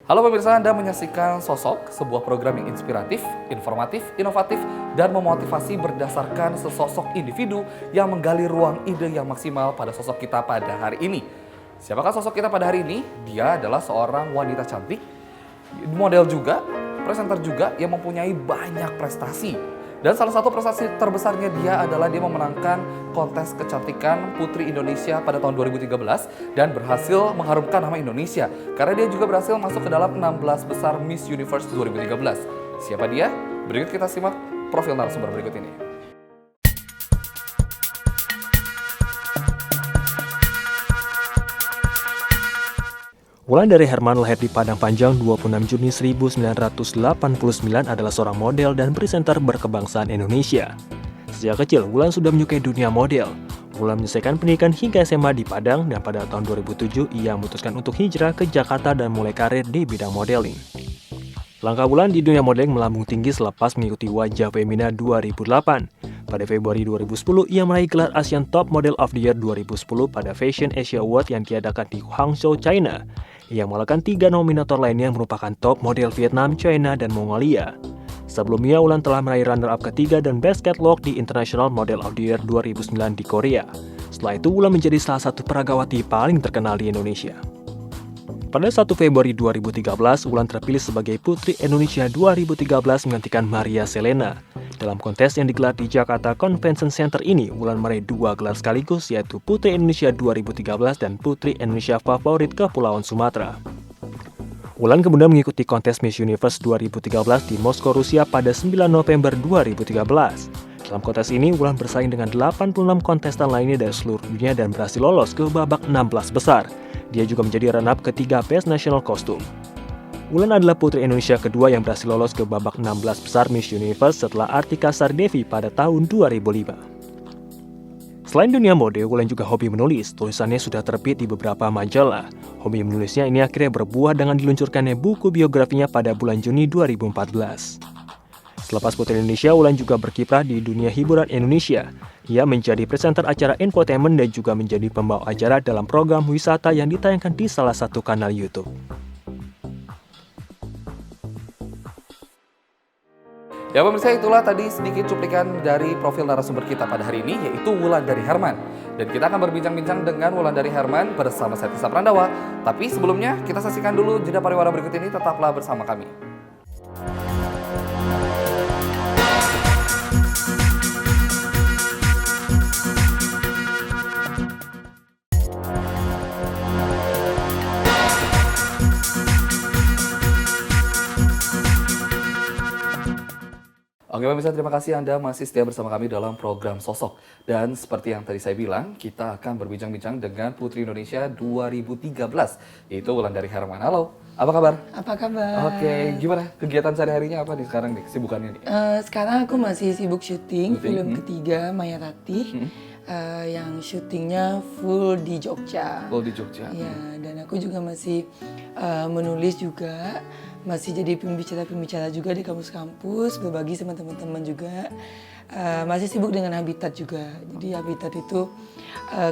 Halo pemirsa, Anda menyaksikan Sosok, sebuah program yang inspiratif, informatif, inovatif, dan memotivasi berdasarkan sesosok individu yang menggali ruang ide yang maksimal pada sosok kita pada hari ini. Siapakah sosok kita pada hari ini? Dia adalah seorang wanita cantik, model juga, presenter juga yang mempunyai banyak prestasi. Dan salah satu prestasi terbesarnya dia adalah dia memenangkan kontes kecantikan Putri Indonesia pada tahun 2013 dan berhasil mengharumkan nama Indonesia karena dia juga berhasil masuk ke dalam 16 besar Miss Universe 2013. Siapa dia? Berikut kita simak profil narasumber berikut ini. Wulandari Herman lahir di Padang Panjang 26 Juni 1989 adalah seorang model dan presenter berkebangsaan Indonesia. Sejak kecil, Wulan sudah menyukai dunia model. Wulan menyelesaikan pendidikan hingga SMA di Padang dan pada tahun 2007 ia memutuskan untuk hijrah ke Jakarta dan mulai karir di bidang modeling. Langkah Wulan di dunia modeling melambung tinggi selepas mengikuti Wajah Femina 2008. Pada Februari 2010, ia meraih gelar Asian Top Model of the Year 2010 pada Fashion Asia Award yang diadakan di Hangzhou, China. Ia mengalahkan 3 nominator lainnya yang merupakan top model Vietnam, China, dan Mongolia. Sebelumnya, Wulan telah meraih runner-up ketiga dan Best Catwalk di International Model of the Year 2009 di Korea. Setelah itu, Wulan menjadi salah satu peragawati paling terkenal di Indonesia. Pada 1 Februari 2013, Wulan terpilih sebagai Putri Indonesia 2013 menggantikan Maria Selena. Dalam kontes yang digelar di Jakarta Convention Center ini, Wulan meraih 2 gelar sekaligus, yaitu Putri Indonesia 2013 dan Putri Indonesia Favorit Kepulauan Sumatera. Wulan kemudian mengikuti kontes Miss Universe 2013 di Moskow, Rusia pada 9 November 2013. Dalam kontes ini, Wulan bersaing dengan 86 kontestan lainnya dari seluruh dunia dan berhasil lolos ke babak 16 besar. Dia juga menjadi runner-up ketiga Best National Costume. Wulan adalah putri Indonesia kedua yang berhasil lolos ke babak 16 besar Miss Universe setelah Artika Sardevi pada tahun 2005. Selain dunia mode, Wulan juga hobi menulis. Tulisannya sudah terbit di beberapa majalah. Hobi menulisnya ini akhirnya berbuah dengan diluncurkannya buku biografinya pada bulan Juni 2014. Selepas Putri Indonesia, Wulan juga berkiprah di dunia hiburan Indonesia. Ia menjadi presenter acara infotainment dan juga menjadi pembawa acara dalam program wisata yang ditayangkan di salah satu kanal YouTube. Ya pemirsa, itulah tadi sedikit cuplikan dari profil narasumber kita pada hari ini, yaitu Wulandari Herman. Dan kita akan berbincang-bincang dengan Wulandari Herman bersama saya Tisa Prandawa. Tapi sebelumnya kita saksikan dulu jeda pariwara berikut ini, tetaplah bersama kami. Oke pemirsa, terima kasih Anda masih setia bersama kami dalam program Sosok. Dan seperti yang tadi saya bilang, kita akan berbincang-bincang dengan Putri Indonesia 2013, yaitu Wulandari Herman. Halo, apa kabar? Apa kabar? Oke, gimana kegiatan sehari-harinya apa nih sekarang nih, kesibukannya nih? Sekarang aku masih sibuk syuting film ketiga Maya Ratih, yang syutingnya full di Jogja. Full di Jogja. Ya, dan aku juga masih menulis juga. Masih jadi pembicara-pembicara juga di kampus-kampus, berbagi sama teman-teman juga. Masih sibuk dengan Habitat juga. Jadi Habitat itu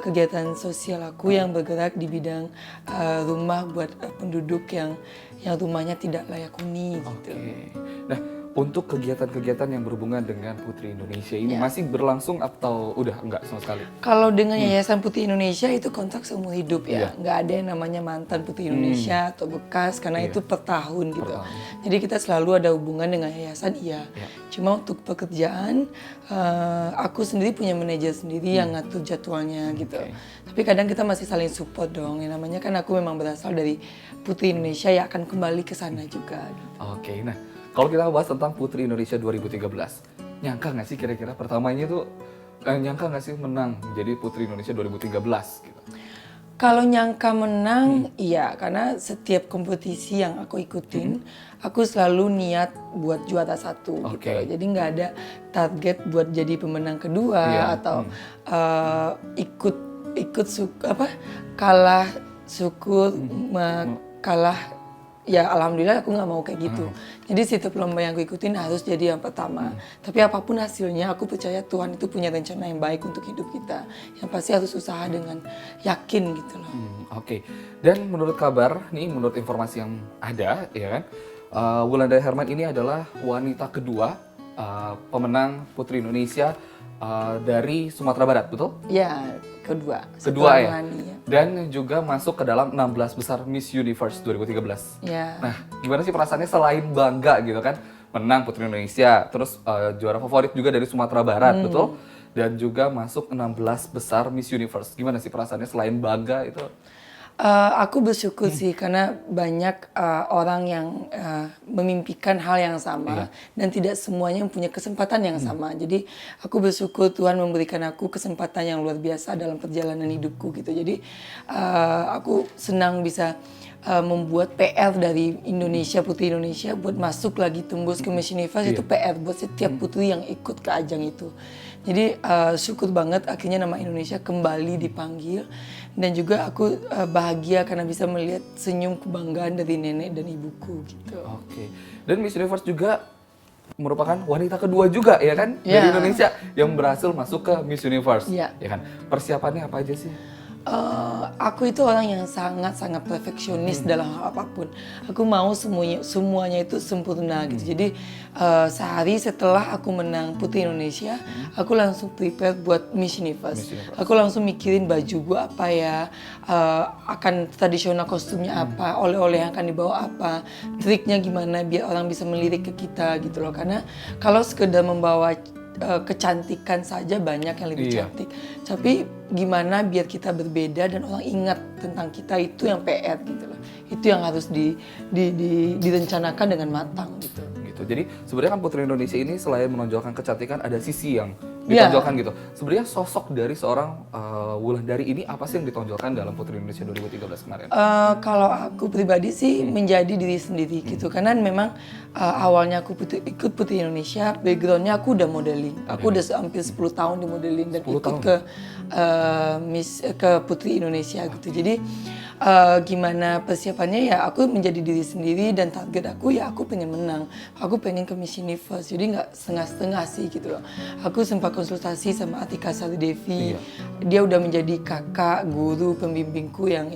kegiatan sosial aku yang bergerak di bidang rumah buat penduduk yang rumahnya tidak layak huni gitu. Oke. Nah, untuk kegiatan-kegiatan yang berhubungan dengan Putri Indonesia ini masih berlangsung atau udah enggak sama sekali? Kalau dengan Yayasan Putri Indonesia itu kontrak seumur hidup ya, nggak ada yang namanya mantan Putri Indonesia atau bekas karena itu per tahun gitu. Jadi kita selalu ada hubungan dengan yayasan Cuma untuk pekerjaan, aku sendiri punya manajer sendiri yang ngatur jadwalnya gitu. Tapi kadang kita masih saling support dong. Yang namanya kan aku memang berasal dari Putri Indonesia yang akan kembali ke sana juga. Oke, nah kalau kita bahas tentang Putri Indonesia 2013, nyangka nggak sih kira-kira pertamanya tuh, nyangka nggak sih menang menjadi Putri Indonesia 2013 gitu? Kalau nyangka menang, iya, karena setiap kompetisi yang aku ikutin, aku selalu niat buat juara satu gitu. Jadi nggak ada target buat jadi pemenang kedua atau kalah syukur, kalah ya alhamdulillah aku nggak mau kayak gitu. Jadi setiap lomba yang aku ikutin harus jadi yang pertama. Tapi apapun hasilnya, aku percaya Tuhan itu punya rencana yang baik untuk hidup kita. Yang pasti harus usaha dengan yakin gitu loh. Oke. Dan menurut kabar, nih menurut informasi yang ada, ya kan, Wulandari Herman ini adalah wanita kedua pemenang Putri Indonesia dari Sumatera Barat, betul? Ya, kedua Kedua ya? Melani, ya. Dan juga masuk ke dalam 16 besar Miss Universe 2013. Ya. Nah, gimana sih perasaannya selain bangga gitu kan? Menang Putri Indonesia, terus juara favorit juga dari Sumatera Barat, betul? Dan juga masuk 16 besar Miss Universe. Gimana sih perasaannya selain bangga itu? Aku bersyukur sih karena banyak orang yang memimpikan hal yang sama dan tidak semuanya punya kesempatan yang sama. Jadi aku bersyukur Tuhan memberikan aku kesempatan yang luar biasa dalam perjalanan hidupku gitu. Jadi aku senang bisa membuat PR dari Indonesia, Putri Indonesia buat masuk lagi tembus ke Miss Universe itu PR buat setiap putri yang ikut ke ajang itu. Jadi syukur banget akhirnya nama Indonesia kembali dipanggil dan juga aku bahagia karena bisa melihat senyum kebanggaan dari nenek dan ibuku gitu. Oke. Dan Miss Universe juga merupakan wanita kedua juga ya kan dari Indonesia yang berhasil masuk ke Miss Universe. Ya kan. Persiapannya apa aja sih? Aku itu orang yang sangat-sangat perfeksionis dalam hal apapun. Aku mau semuanya itu sempurna gitu. Jadi sehari setelah aku menang Putri Indonesia, aku langsung prepare buat Miss Universe. Aku langsung mikirin baju gua apa ya, akan tradisional kostumnya apa, oleh-oleh yang akan dibawa apa, triknya gimana biar orang bisa melirik ke kita gitu loh. Karena kalau sekedar membawa kecantikan saja banyak yang lebih cantik. Tapi gimana biar kita berbeda dan orang ingat tentang kita itu yang PR gitu loh. Itu yang harus direncanakan dengan matang gitu. Jadi sebenarnya kan Putri Indonesia ini selain menonjolkan kecantikan ada sisi yang ditonjolkan gitu. Sebenarnya sosok dari seorang Wulandari ini apa sih yang ditonjolkan dalam Putri Indonesia 2013 kemarin? Kalau aku pribadi sih menjadi diri sendiri gitu. Karena memang awalnya aku ikut Putri Indonesia, backgroundnya aku udah modeling. Aku udah hampir 10 tahun di modeling dan ikut ke Putri Indonesia gitu. Jadi gimana persiapannya ya aku menjadi diri sendiri dan target aku ya aku pengen menang. Aku pengen ke Miss Universe, jadi nggak setengah-setengah sih gitu loh. Aku sempat konsultasi sama Atika Sari Devi. Dia udah menjadi kakak, guru, pembimbingku yang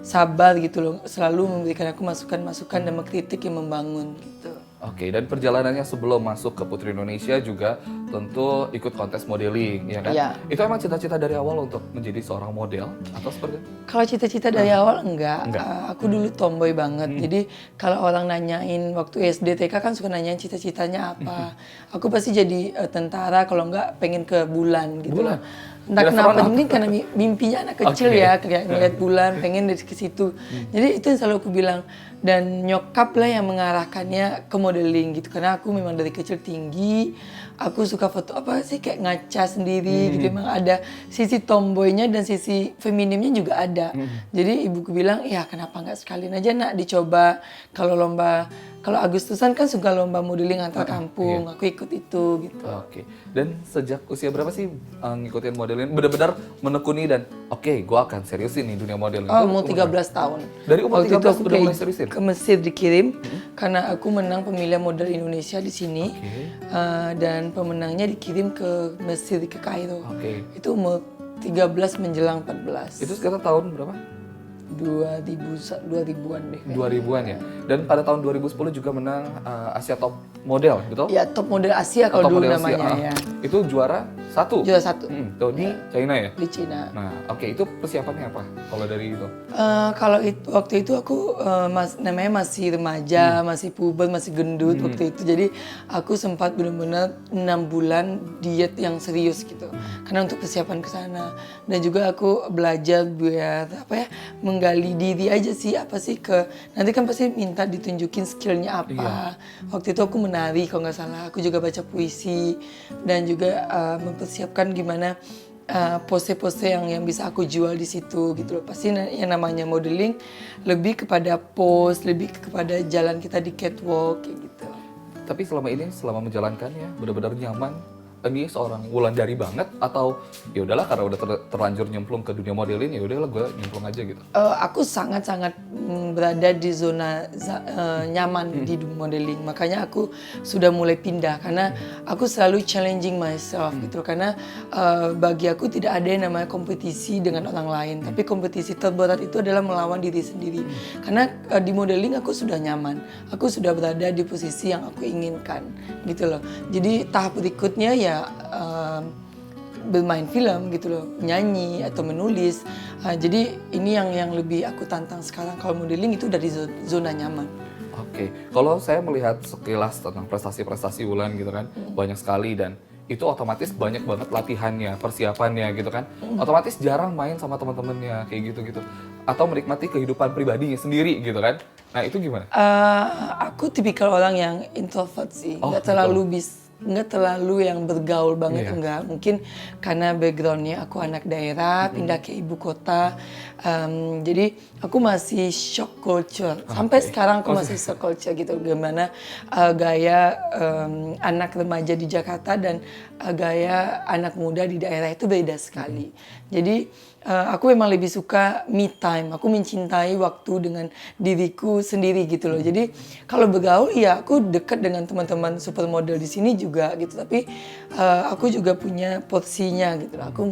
sabar gitu loh. Selalu memberikan aku masukan-masukan dan mengkritik yang membangun gitu. Oke, dan perjalanannya sebelum masuk ke Putri Indonesia juga tentu ikut kontes modeling, ya kan? Iya. Itu emang cita-cita dari awal untuk menjadi seorang model atau seperti itu? Kalau cita-cita dari awal enggak. Aku dulu tomboy banget. Jadi kalau orang nanyain waktu SD TK kan suka nanyain cita-citanya apa. Aku pasti jadi tentara, kalau enggak pengen ke bulan gitu loh. Entah kenapa, mungkin karena mimpinya anak kecil ya, kayak ngeliat bulan, pengen dari ke situ. Jadi itu yang selalu aku bilang. Dan nyokap lah yang mengarahkannya ke modeling gitu. Karena aku memang dari kecil tinggi, aku suka foto apa sih kayak ngaca sendiri gitu. Memang ada sisi tomboynya dan sisi feminimnya juga ada. Jadi ibuku bilang, ya kenapa nggak sekalian aja nak dicoba. Kalau Agustusan kan suka lomba modeling antar kampung, aku ikut itu gitu. Oke. Dan sejak usia berapa sih ngikutin modeling? Benar-benar menekuni dan oke, gue akan seriusin nih dunia modeling. Mau 13 tahun. Dari umur 13 aku udah mulai seriusin? ke Mesir dikirim karena aku menang pemilihan model Indonesia di sini. Dan pemenangnya dikirim ke Mesir, ke Kairo. Itu umur 13 menjelang 14. Itu sekitar tahun berapa? 2000-an deh. 2000-an ya. Dan pada tahun 2010 juga menang Asia Top Model, betul? Ya, Top Model Asia kalau dulu namanya ya. Itu juara 1. Juara 1. Tuh di China ya? Di Cina. Nah, itu persiapannya apa kalau dari itu? Kalau waktu itu aku namanya masih remaja, masih puber, masih gendut waktu itu. Jadi aku sempat benar-benar 6 bulan diet yang serius gitu. Karena untuk persiapan ke sana. Dan juga aku belajar buat menggali diri aja sih, nanti kan pasti minta ditunjukin skillnya apa. Waktu itu aku menari kalau nggak salah, aku juga baca puisi dan juga mempersiapkan gimana pose-pose yang bisa aku jual di situ gitu loh. Pasti yang namanya modeling lebih kepada pose, lebih kepada jalan kita di catwalk kayak gitu. Tapi selama ini, selama menjalankannya benar-benar nyaman, ini seorang Wulandari banget atau ya udahlah karena udah terlanjur nyemplung ke dunia modeling ya udahlah gue nyemplung aja gitu. Aku sangat-sangat berada di zona nyaman di modeling, makanya aku sudah mulai pindah karena aku selalu challenging myself gitu karena bagi aku tidak ada yang namanya kompetisi dengan orang lain, tapi kompetisi terberat itu adalah melawan diri sendiri. Karena di modeling aku sudah nyaman, aku sudah berada di posisi yang aku inginkan gitu loh. Jadi tahap berikutnya ya bermain film gitu loh, nyanyi atau menulis. Jadi ini yang lebih aku tantang sekarang. Kalau modeling itu dari zona nyaman. Oke, kalau saya melihat sekilas tentang prestasi-prestasi Wulan gitu kan, banyak sekali dan itu otomatis banyak banget latihannya, persiapannya gitu kan. Otomatis jarang main sama teman-temannya kayak gitu-gitu. Atau menikmati kehidupan pribadinya sendiri gitu kan. Nah itu gimana? Aku tipikal orang yang introvert sih, nggak terlalu yang bergaul banget, enggak. Mungkin karena backgroundnya aku anak daerah, pindah ke ibu kota, jadi aku masih shock culture. Sampai sekarang aku masih shock culture gitu, gimana gaya anak remaja di Jakarta dan gaya anak muda di daerah itu beda sekali. Jadi aku memang lebih suka me time, aku mencintai waktu dengan diriku sendiri gitu loh. Jadi kalau bergaul ya aku dekat dengan teman-teman supermodel di sini juga gitu, tapi aku juga punya porsinya gitu loh. Aku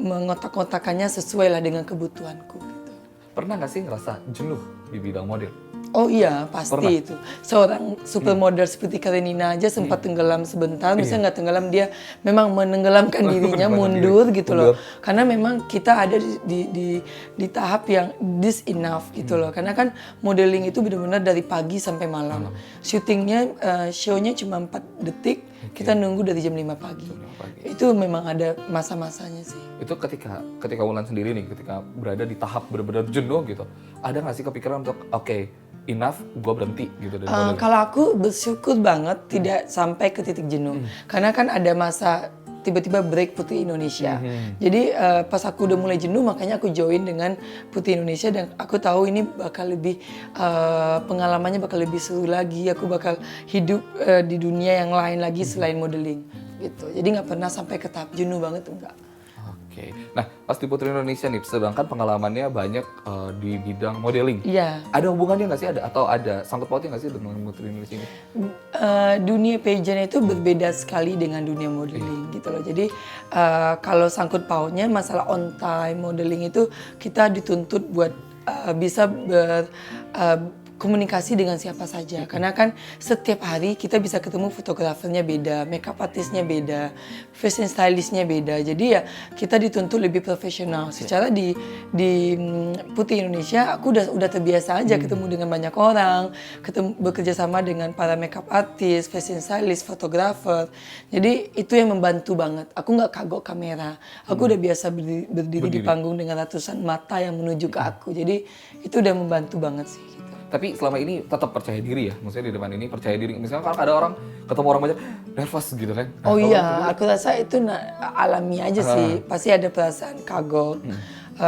mengotak-kotakannya sesuai lah dengan kebutuhanku gitu. Pernah nggak sih ngerasa jenuh di bidang model? Oh iya, pasti pernah. Itu. Seorang supermodel seperti Karenina aja sempat tenggelam sebentar, misalnya nggak tenggelam, dia memang menenggelamkan dirinya, mundur gitu loh. Karena memang kita ada di tahap yang this enough gitu loh. Karena kan modeling itu benar-benar dari pagi sampai malam. Syutingnya, show-nya cuma 4 detik, kita nunggu dari jam 5 pagi. Itu memang ada masa-masanya sih. Itu ketika Wulan sendiri nih, ketika berada di tahap benar-benar jenuh gitu, ada nggak sih kepikiran untuk enough, gue berhenti gitu dari modeling? Kalau aku bersyukur banget tidak sampai ke titik jenuh. Karena kan ada masa tiba-tiba break Putri Indonesia. Jadi pas aku udah mulai jenuh, makanya aku join dengan Putri Indonesia dan aku tahu ini bakal lebih pengalamannya bakal lebih seru lagi. Aku bakal hidup di dunia yang lain lagi selain modeling gitu. Jadi nggak pernah sampai ke tahap jenuh banget, enggak. Oke. Nah, pas di Putri Indonesia nih, sedangkan pengalamannya banyak di bidang modeling. Iya. Ada hubungannya nggak sih? Atau ada sangkut pautnya nggak sih dengan Putri Indonesia ini? Dunia pageant itu berbeda sekali dengan dunia modeling gitu loh. Jadi kalau sangkut pautnya masalah on time modeling itu kita dituntut buat bisa komunikasi dengan siapa saja, karena kan setiap hari kita bisa ketemu fotografernya beda, makeup artistnya beda, fashion stylistnya beda, jadi ya kita dituntut lebih profesional. Secara di Putri Indonesia aku udah terbiasa aja ketemu dengan banyak orang, bekerja sama dengan para makeup artist, fashion stylist, fotografer, jadi itu yang membantu banget. Aku nggak kagok kamera, aku udah biasa berdiri di panggung dengan ratusan mata yang menuju ke aku, jadi itu udah membantu banget sih. Tapi selama ini tetap percaya diri ya, maksudnya di depan ini percaya diri. Misalnya kalau ada orang, ketemu orang banyak, nervous gitu kan. Nah, oh iya, aku rasa itu alami aja sih, pasti ada perasaan kagok,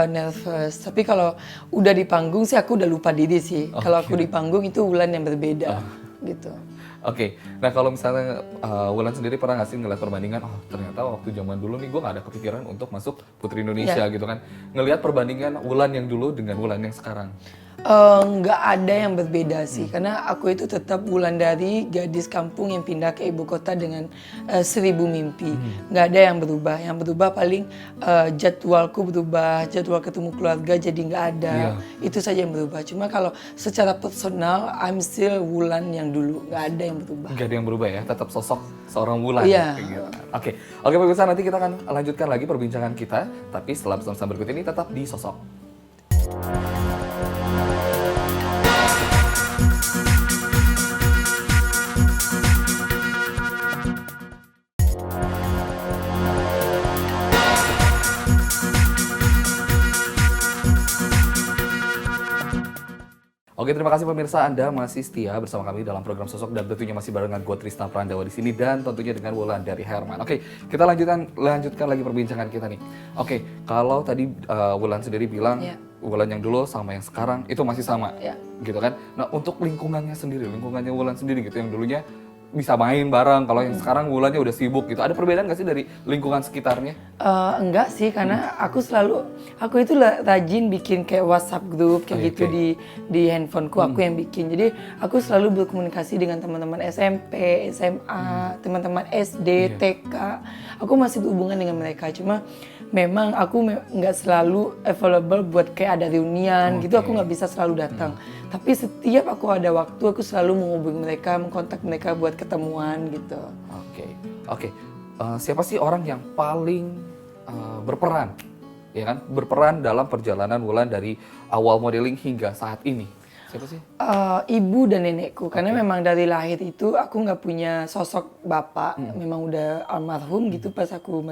nervous. Tapi kalau udah di panggung sih aku udah lupa diri sih. Kalau aku di panggung itu Wulan yang berbeda gitu. Oke, nah kalau misalnya Wulan sendiri pernah nggak sih ngeliat perbandingan, ternyata waktu zaman dulu nih gue nggak ada kepikiran untuk masuk Putri Indonesia gitu kan. Ngelihat perbandingan Wulan yang dulu dengan Wulan yang sekarang. Nggak ada yang berbeda sih, karena aku itu tetap Wulandari, gadis kampung yang pindah ke ibu kota dengan 1000 mimpi. Nggak ada yang berubah. Yang berubah paling jadwalku berubah, jadwal ketemu keluarga jadi nggak ada. Itu saja yang berubah. Cuma kalau secara personal, I'm still Wulan yang dulu. Nggak ada yang berubah. Nggak ada yang berubah ya, tetap sosok seorang Wulan. Iya. Gitu. Oke, pemirsa, nanti kita akan lanjutkan lagi perbincangan kita, tapi setelah pesan-pesan berikut ini tetap di Sosok. Oke, terima kasih pemirsa, Anda masih setia bersama kami dalam program Sosok dan tentunya masih barengan gue Trisna Prandawa di sini dan tentunya dengan Wulandari Herman. Oke, kita lanjutkan lagi perbincangan kita nih. Oke, kalau tadi Wulan sendiri bilang Wulan yang dulu sama yang sekarang itu masih sama, gitu kan? Nah, untuk lingkungannya sendiri, lingkungannya Wulan sendiri gitu yang dulunya bisa main bareng. Kalau yang sekarang Wulannya udah sibuk gitu. Ada perbedaan nggak sih dari lingkungan sekitarnya? Enggak sih, karena aku itu rajin bikin kayak WhatsApp grup kayak gitu di handphoneku, aku yang bikin. Jadi aku selalu berkomunikasi dengan teman-teman SMP, SMA, teman-teman SD, TK. Aku masih berhubungan dengan mereka. Cuma memang aku nggak selalu available buat kayak ada reunian gitu. Aku nggak bisa selalu datang. Tapi setiap aku ada waktu, aku selalu menghubungi mereka, mengkontak mereka buat ketemuan gitu. Oke. Siapa sih orang yang paling berperan, ya kan? Berperan dalam perjalanan Wulan dari awal modeling hingga saat ini? Siapa sih? Ibu dan nenekku, karena memang dari lahir itu aku nggak punya sosok bapak, memang udah almarhum gitu pas aku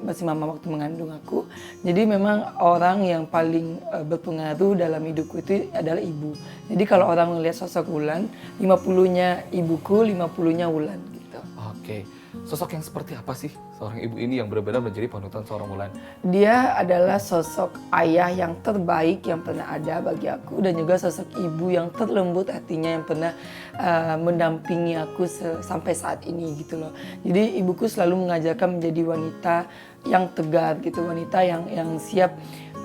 masih mama waktu mengandung aku. Jadi memang orang yang paling berpengaruh dalam hidupku itu adalah ibu. Jadi kalau orang melihat sosok Wulan, 50-nya ibuku, 50-nya Wulan gitu. Oke. Sosok yang seperti apa sih seorang ibu ini yang benar-benar menjadi panutan seorang Wulan? Dia adalah sosok ayah yang terbaik yang pernah ada bagi aku, dan juga sosok ibu yang terlembut hatinya yang pernah mendampingi aku sampai saat ini gitu loh. Jadi ibuku selalu mengajarkan menjadi wanita yang tegar gitu, wanita yang siap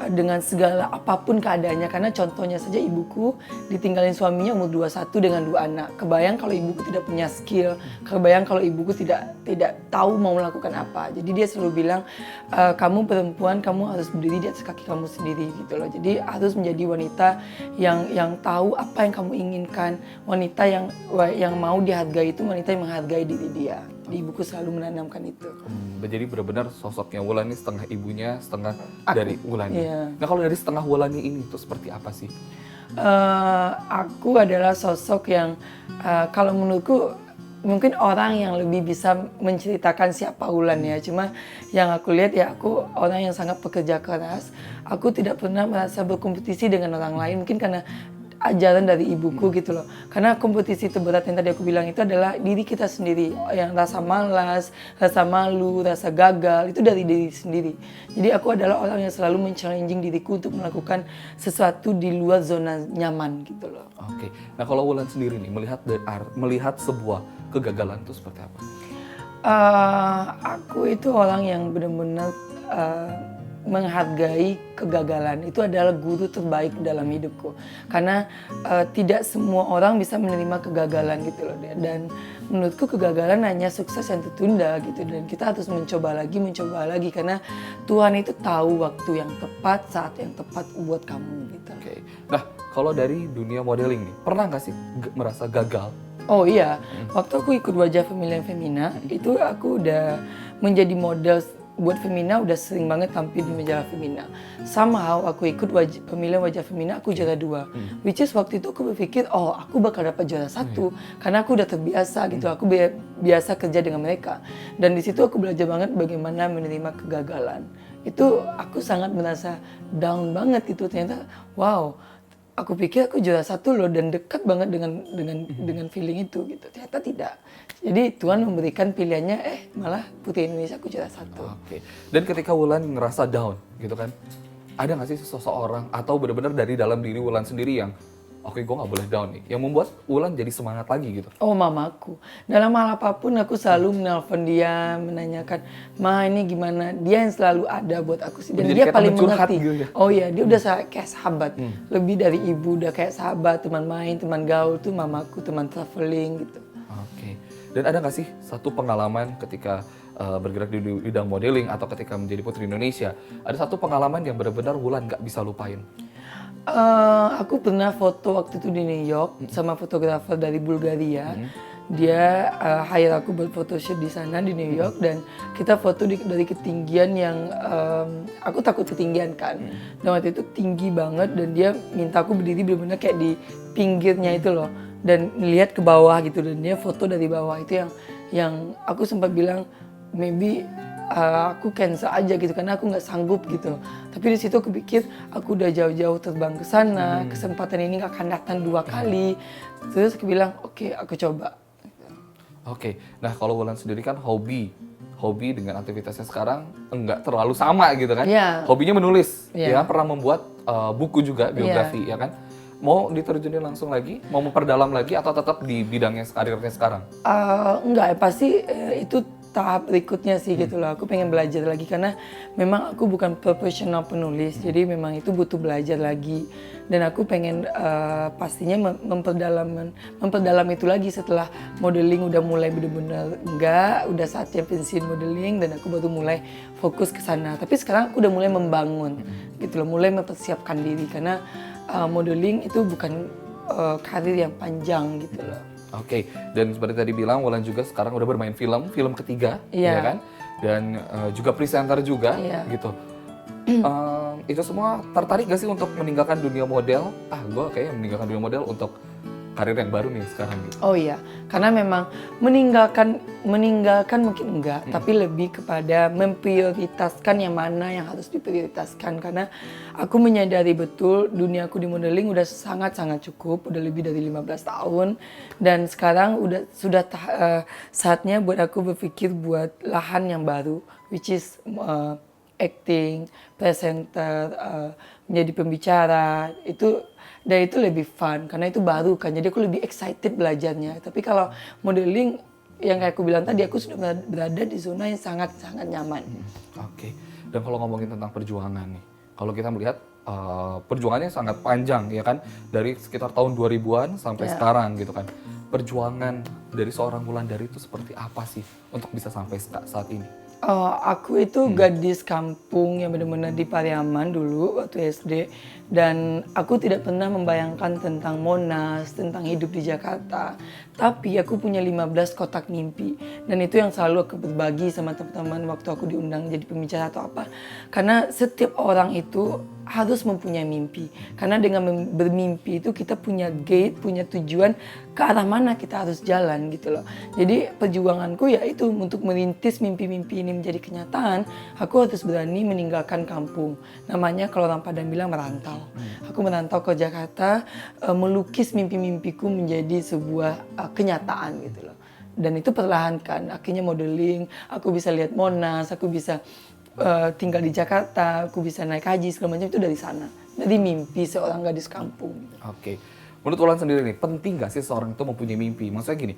dengan segala apapun keadaannya. Karena contohnya saja ibuku ditinggalin suaminya umur 21 dengan 2 anak. Kebayang kalau ibuku tidak punya skill, kebayang kalau ibuku tidak tahu mau melakukan apa. Jadi dia selalu bilang, kamu perempuan, kamu harus berdiri di atas kaki kamu sendiri gitu loh. Jadi harus menjadi wanita yang tahu apa yang kamu inginkan, wanita yang mau dihargai itu wanita yang menghargai diri dia. Di ibuku selalu menanamkan itu. Jadi benar-benar sosoknya Wulan ini setengah ibunya, setengah Aku, dari Wulannya. iya. Nah kalau dari setengah Wulannya ini itu seperti apa sih? Aku adalah sosok yang kalau menurutku mungkin orang yang lebih bisa menceritakan siapa Wulan ya. Cuma yang aku lihat ya, aku orang yang sangat pekerja keras. Aku tidak pernah merasa berkompetisi dengan orang lain, mungkin karena ajaran dari ibuku gitu loh. Karena kompetisi terberat yang tadi aku bilang itu adalah diri kita sendiri. Yang rasa malas, rasa malu, rasa gagal, itu dari diri sendiri. Jadi aku adalah orang yang selalu men-challenging diriku untuk melakukan sesuatu di luar zona nyaman gitu loh. Oke. Nah kalau Wulan sendiri nih melihat sebuah kegagalan itu seperti apa? Aku itu orang yang benar-benar menghargai kegagalan. Itu adalah guru terbaik dalam hidupku. Karena tidak semua orang bisa menerima kegagalan gitu loh. Dan menurutku kegagalan hanya sukses yang tertunda gitu. Dan kita harus mencoba lagi. Karena Tuhan itu tahu waktu yang tepat, saat yang tepat buat kamu gitu. Oke. Nah kalau dari dunia modeling nih, pernah nggak sih merasa gagal? Oh iya, waktu aku ikut Wajah Family Femina, itu aku udah menjadi model buat Femina, udah sering banget tampil di majalah Femina. Somehow aku ikut pemilihan Wajah Femina, aku juara 2. Which is waktu itu aku berpikir, oh aku bakal dapat juara 1. Karena aku udah terbiasa gitu, aku biasa kerja dengan mereka. Dan di situ aku belajar banget bagaimana menerima kegagalan. Itu aku sangat merasa down banget itu, ternyata wow. Aku pikir aku juara 1 loh, dan dekat banget dengan feeling itu gitu. Ternyata tidak. Jadi Tuhan memberikan pilihannya, malah Putri Indonesia aku juara 1. Oke. Dan ketika Wulan ngerasa down gitu kan, ada nggak sih seseorang atau benar-benar dari dalam diri Wulan sendiri yang oke, gue nggak boleh down nih, yang membuat Wulan jadi semangat lagi gitu? Oh, mamaku. Dalam hal apapun aku selalu menelpon dia, menanyakan, Ma ini gimana? Dia yang selalu ada buat aku sih. Dan Jadi dia kayak paling teman curhat mengerti. gitu ya? Oh iya, dia udah kayak sahabat. Lebih dari ibu, udah kayak sahabat, teman main, teman gaul tuh mamaku, teman traveling gitu. Oke. Dan ada nggak sih satu pengalaman ketika bergerak di bidang modeling atau ketika menjadi Putri Indonesia, ada satu pengalaman yang benar-benar Wulan nggak bisa lupain? Aku pernah foto waktu itu di New York sama fotografer dari Bulgaria. Dia hire aku buat photoshoot di sana di New York, dan kita foto dari ketinggian yang aku takut ketinggian kan. Dan waktu itu tinggi banget, dan dia minta aku berdiri benar-benar kayak di pinggirnya itu loh, dan lihat ke bawah gitu, dan dia foto dari bawah. Itu yang aku sempat bilang maybe aku cancel aja gitu karena aku nggak sanggup gitu. Tapi di situ aku pikir aku udah jauh-jauh terbang ke sana, kesempatan ini nggak akan datang 2 kali. Terus aku bilang oke, aku coba. Oke. Nah kalau Wulan sendiri kan hobi dengan aktivitasnya sekarang enggak terlalu sama gitu kan? Iya. Hobinya menulis, Iya. ya pernah membuat buku juga biografi, ya kan? mau diterjunin langsung lagi, mau memperdalam lagi atau tetap di bidangnya karirnya sekarang? Enggak ya, pasti itu tahap berikutnya sih gitu loh. Aku pengen belajar lagi karena memang aku bukan profesional penulis, jadi memang itu butuh belajar lagi. Dan aku pengen pastinya memperdalam itu lagi setelah modeling udah mulai bener-bener enggak, udah saatnya pensiun modeling dan aku baru mulai fokus ke sana. Tapi sekarang aku udah mulai membangun gitu loh, mulai mempersiapkan diri karena modeling itu bukan karir yang panjang gitu loh. Oke, dan seperti tadi bilang, Wulan juga sekarang udah bermain film ketiga, Iya. ya kan? Dan juga presenter juga, Iya. gitu. Itu semua tertarik gak sih untuk meninggalkan dunia model? Gue kayaknya meninggalkan dunia model untuk karir yang baru nih sekarang gitu. Oh iya, karena memang meninggalkan mungkin enggak, tapi lebih kepada memprioritaskan yang mana yang harus diprioritaskan. Karena aku menyadari betul dunia aku di modeling udah sangat-sangat cukup, udah lebih dari 15 tahun. Dan sekarang sudah saatnya buat aku berpikir buat lahan yang baru, which is acting, presenter, menjadi pembicara, dan itu lebih fun karena itu baru kan, jadi aku lebih excited belajarnya. Tapi kalau modeling yang kayak aku bilang tadi, aku sudah berada di zona yang sangat-sangat nyaman. Oke, dan kalau ngomongin tentang perjuangan nih, kalau kita melihat perjuangannya sangat panjang ya kan, dari sekitar tahun 2000-an sampai sekarang gitu kan. Perjuangan dari seorang Wulandari itu seperti apa sih untuk bisa sampai saat ini? Aku itu gadis kampung yang benar-benar di Pariaman dulu waktu SD, dan aku tidak pernah membayangkan tentang Monas, tentang hidup di Jakarta. Tapi aku punya 15 kotak mimpi, dan itu yang selalu aku berbagi sama teman-teman waktu aku diundang jadi pembicara atau apa. Karena setiap orang itu harus mempunyai mimpi. Karena dengan bermimpi itu kita punya gate, punya tujuan ke arah mana kita harus jalan gitu loh. Jadi perjuanganku ya itu untuk merintis mimpi-mimpi ini menjadi kenyataan. Aku harus berani meninggalkan kampung. Namanya kalau orang Padang bilang merantau. Aku merantau ke Jakarta, melukis mimpi-mimpiku menjadi sebuah kenyataan gitu loh. Dan itu perlahan kan, akhirnya modeling, aku bisa lihat Monas, aku bisa tinggal di Jakarta, aku bisa naik haji segala macam itu dari sana, dari mimpi seorang gadis kampung. Oke, menurut Wulan sendiri nih, penting gak sih seorang itu mempunyai mimpi? Maksudnya gini,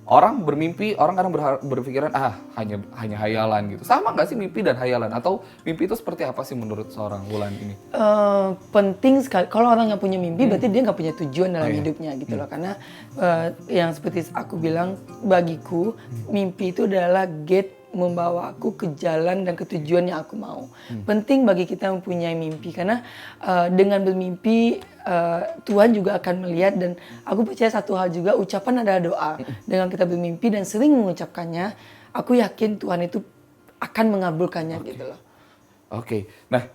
orang bermimpi, orang kadang berpikiran hanya hayalan gitu. Sama gak sih mimpi dan hayalan? Atau mimpi itu seperti apa sih menurut seorang Wulan ini? Penting sekali. Kalau orang yang punya mimpi, berarti dia nggak punya tujuan dalam hidupnya gitu loh. Karena yang seperti aku bilang, bagiku mimpi itu adalah gate membawa aku ke jalan dan ke tujuan yang aku mau. Penting bagi kita mempunyai mimpi karena dengan bermimpi Tuhan juga akan melihat, dan aku percaya satu hal juga, ucapan adalah doa. Dengan kita bermimpi dan sering mengucapkannya, aku yakin Tuhan itu akan mengabulkannya gitu loh. Oke, nah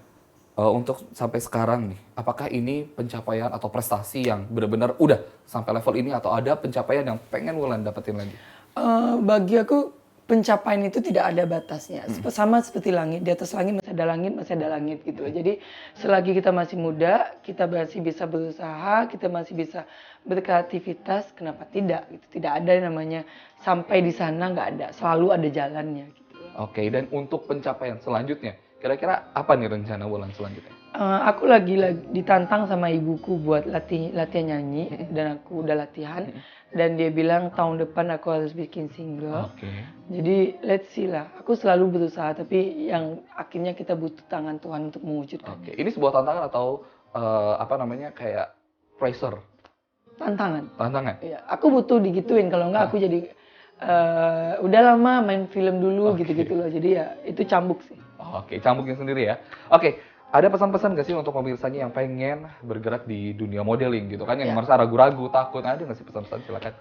untuk sampai sekarang nih, apakah ini pencapaian atau prestasi yang benar-benar udah sampai level ini atau ada pencapaian yang pengen Wulan dapetin lagi? Bagi aku pencapaian itu tidak ada batasnya. Sama seperti langit, di atas langit masih ada langit gitu loh. Jadi selagi kita masih muda, kita masih bisa berusaha, kita masih bisa berkreativitas, kenapa tidak gitu. Tidak ada yang namanya sampai di sana, nggak ada. Selalu ada jalannya gitu. Oke, dan untuk pencapaian selanjutnya, kira-kira apa nih rencana Wulan selanjutnya? Aku lagi ditantang sama ibuku buat latihan nyanyi, dan aku udah latihan. Dan dia bilang tahun depan aku harus bikin single. Jadi let's see lah. Aku selalu berusaha, tapi yang akhirnya kita butuh tangan Tuhan untuk mewujudkan. Oke, ini sebuah tantangan atau kayak pressure? Tantangan. Tantangan? Iya, aku butuh digituin, kalau enggak aku jadi udah lama main film dulu gitu-gitu loh. Jadi ya itu cambuk sih. Oke, cambuknya sendiri ya. Oke, ada pesan-pesan gak sih untuk pemirsanya yang pengen bergerak di dunia modeling gitu kan, yang merasa ragu-ragu, takut, ada gak sih pesan-pesan? Silakan.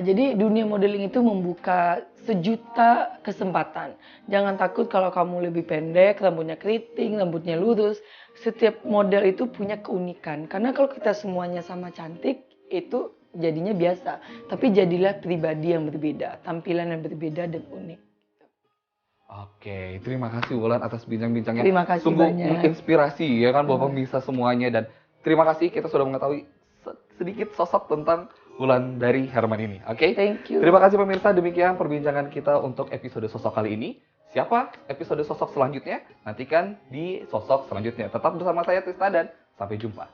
Jadi dunia modeling itu membuka sejuta kesempatan. Jangan takut kalau kamu lebih pendek, rambutnya keriting, rambutnya lurus. Setiap model itu punya keunikan. Karena kalau kita semuanya sama cantik, itu jadinya biasa. Tapi jadilah pribadi yang berbeda, tampilan yang berbeda dan unik. Oke, terima kasih Wulan atas bincang-bincangnya. Terima kasih Sungguh banyak. menginspirasi ya kan Bapak bisa semuanya, dan terima kasih kita sudah mengetahui sedikit sosok tentang Wulandari Herman ini. Oke? Thank you. Terima kasih pemirsa, demikian perbincangan kita untuk episode sosok kali ini. Siapa episode sosok selanjutnya? Nantikan di sosok selanjutnya. Tetap bersama saya Tisna dan sampai jumpa.